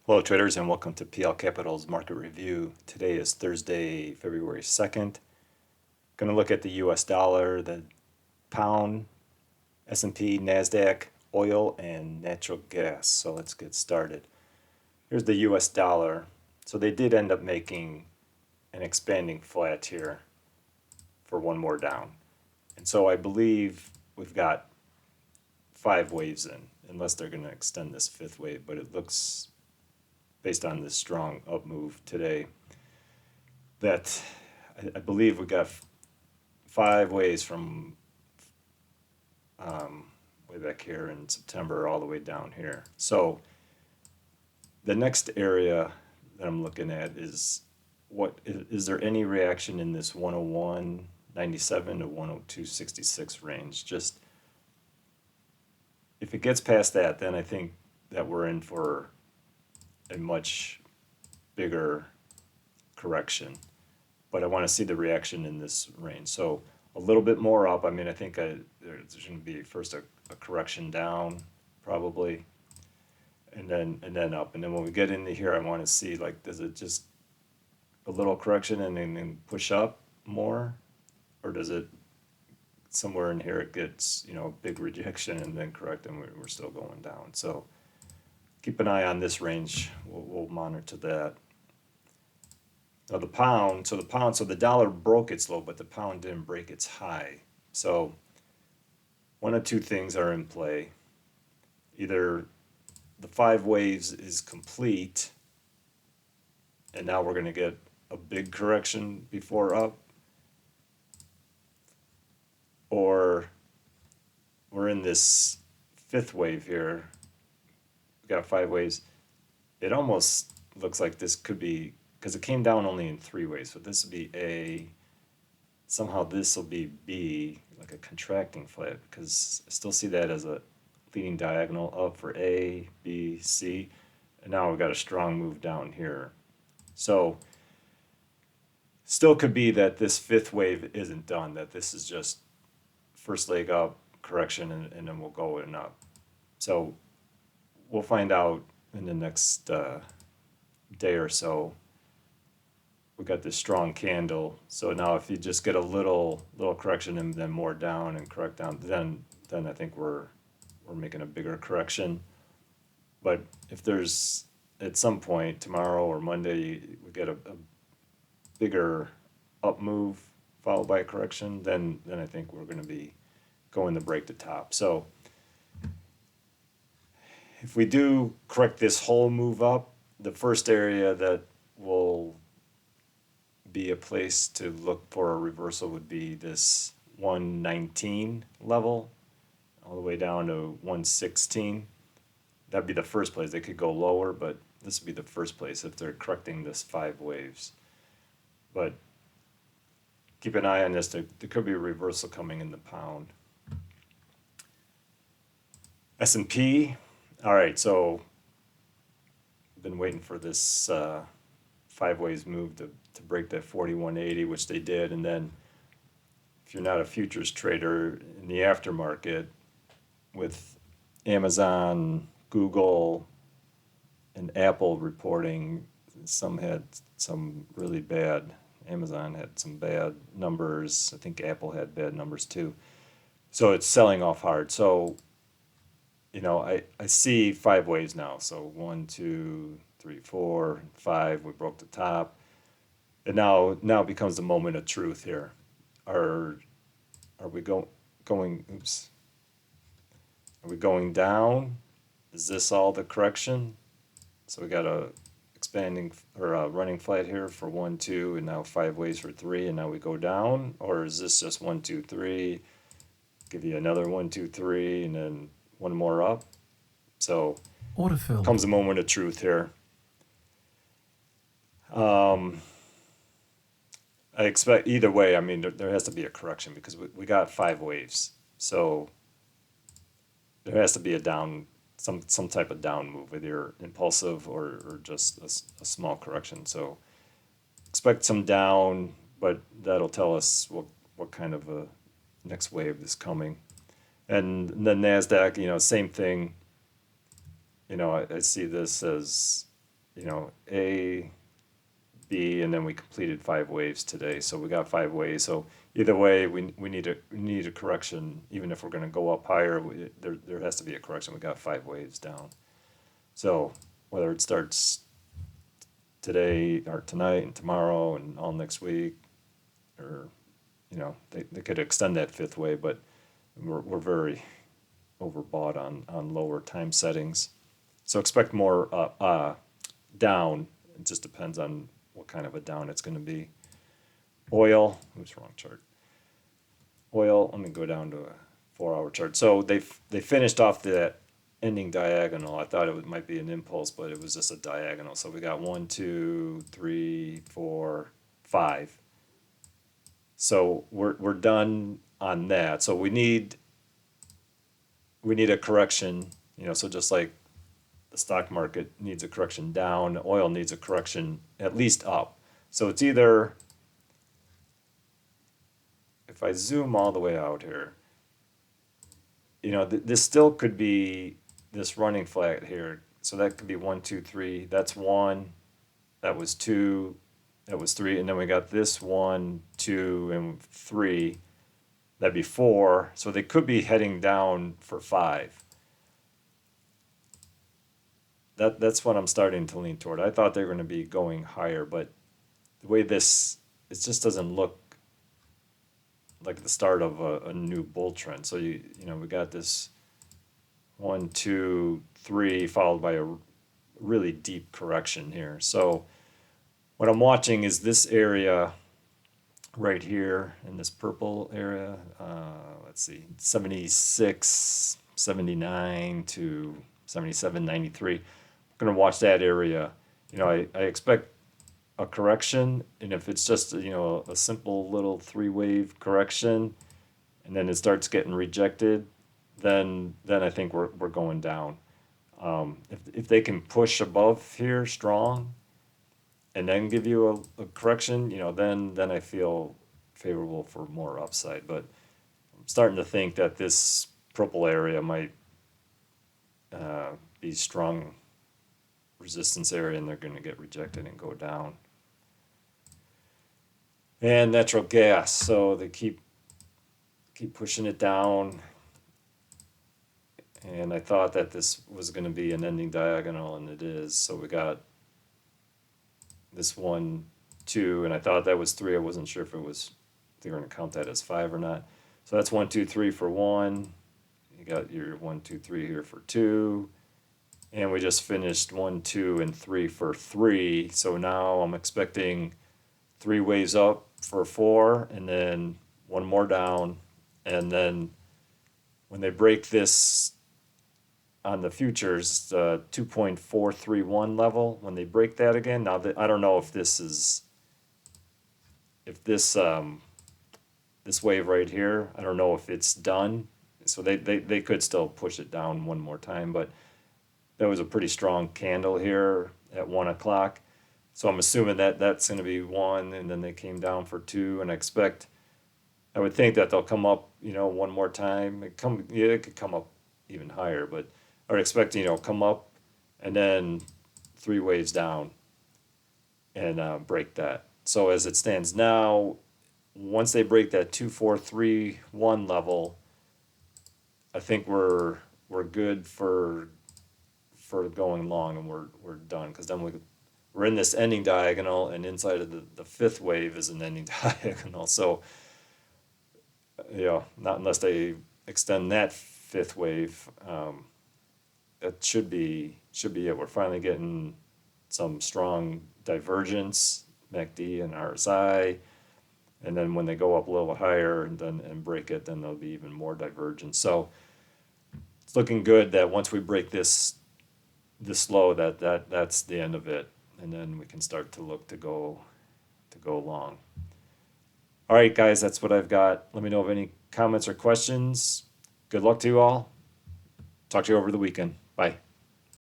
Hello traders and welcome to PL Capital's market review. Today is Thursday, February 2nd. Going to look at the US dollar, the pound, S&P, Nasdaq, oil, and natural gas. So let's get started. Here's the US dollar. So they did end up making an expanding flat here for one more down. And so I believe we've got 5 waves in, unless they're going to extend this 5th wave, but it looks, based on this strong up move today, that I believe we got 5 waves from way back here in September all the way down here. So the next area that I'm looking at is, what is there any reaction in this 101.97 to 102.66 range? Just if it gets past that, then I think that we're in for a much bigger correction. But I want to see the reaction in this range. So a little bit more up. I mean, I think there's going to be first a correction down, probably, and then up. And then when we get into here, I want to see, like, does it just a little correction and then push up more, or does it somewhere in here it gets, a big rejection and then correct and we're still going down. So keep an eye on this range. We'll monitor that. Now the pound, so the dollar broke its low, but the pound didn't break its high. So one of two things are in play. Either the 5 waves is complete, and now we're going to get a big correction before up, or we're in this 5th wave here. We've got 5 waves. It almost looks like this could be, because it came down only in 3 waves. So this would be A. Somehow this will be B, like a contracting flat, because I still see that as a leading diagonal up for A, B, C. And now we've got a strong move down here. So still could be that this 5th wave isn't done, that this is just first leg up, correction, and then we'll go in up. So we'll find out in the next day or so. We got this strong candle. So now if you just get a little correction and then more down and correct down, then I think we're making a bigger correction. But if there's at some point tomorrow or Monday we get a bigger up move followed by a correction, then I think we're going to be going to break the top. So if we do correct this whole move up, the first area that will be a place to look for a reversal would be this 119 level all the way down to 116. That'd be the first place. They could go lower, but this would be the first place if they're correcting this 5 waves. But keep an eye on this. There could be a reversal coming in the pound. S&P. All right, so I've been waiting for this 5 waves move to break that 4180, which they did. And then if you're not a futures trader in the aftermarket, with Amazon, Google, and Apple reporting, some had some really bad. Amazon had some bad numbers. I think Apple had bad numbers too. So it's selling off hard. So, I see 5 waves now. So 1, 2, 3, 4, 5. We broke the top. And now becomes the moment of truth here. Are we going? Oops. Are we going down? Is this all the correction? So we got a expanding or a running flat here for 1, 2, and now 5 waves for 3, and now we go down, or is this just 1, 2, 3? Give you another 1, 2, 3, and then one more up. So Autofill. comes a moment of truth here. I expect either way. I mean, there has to be a correction because we got 5 waves. So there has to be a down, some type of down move, either impulsive or just a small correction. So expect some down, but that'll tell us what kind of a next wave is coming. And the Nasdaq, same thing. I see this as A, B, and then we completed 5 waves today. So we got 5 waves. So either way, we need a correction. Even if we're going to go up higher, there has to be a correction. We got 5 waves down. So whether it starts today or tonight and tomorrow and all next week, or they could extend that 5th wave, but we're very overbought on lower time settings. So expect more down. It just depends on what kind of a down it's going to be. Oil, oops, wrong chart. Oil, let me go down to a 4-hour chart. So they finished off that ending diagonal. I thought it might be an impulse, but it was just a diagonal. So we got 1, 2, 3, 4, 5. So we're done on that. So we need a correction, so just like the stock market needs a correction down, oil needs a correction at least up. So it's either, if I zoom all the way out here, this still could be this running flat here. So that could be 1, 2, 3. That's 1. That was 2. That was 3. And then we got this 1, 2, and 3. That'd be 4. So they could be heading down for 5. That's what I'm starting to lean toward. I thought they were going to be going higher, but the way it just doesn't look like the start of a new bull trend. So we got this 1, 2, 3 followed by a really deep correction here. So what I'm watching is this area right here in this purple area. Let's see, 76, 79 to 77, 93. I'm going to watch that area. I expect a correction, and if it's just a simple little 3-wave correction, and then it starts getting rejected, then I think we're going down. If they can push above here strong, and then give you a correction, then I feel favorable for more upside. But I'm starting to think that this purple area might be strong resistance area, and they're going to get rejected and go down. And natural gas, so they keep pushing it down. And I thought that this was going to be an ending diagonal, and it is. So we got this 1, 2, and I thought that was 3. I wasn't sure if they were going to count that as 5 or not. So that's 1, 2, 3 for 1. You got your 1, 2, 3 here for 2. And we just finished 1, 2, and 3 for 3. So now I'm expecting 3 waves up for 4, and then 1 more down. And then when they break this on the futures, 2.431 level, when they break that again, now I don't know if this this wave right here, I don't know if it's done. So they could still push it down one more time, but that was a pretty strong candle here at 1 o'clock. So I'm assuming that that's going to be 1, and then they came down for 2, and I would think that they'll come up, one more time. It could come up even higher, but I would expect, come up and then 3 waves down and break that. So as it stands now, once they break that 2431 level, I think we're good for going long, and we're done, because then we're in this ending diagonal, and inside of the 5th wave is an ending diagonal. So not unless they extend that 5th wave. That should be it. We're finally getting some strong divergence, MACD and RSI, and then when they go up a little higher and break it, then there'll be even more divergence. So it's looking good that once we break this low, that's the end of it, and then we can start to look to go long. All right, guys, that's what I've got. Let me know of any comments or questions. Good luck to you all. Talk to you over the weekend. Bye.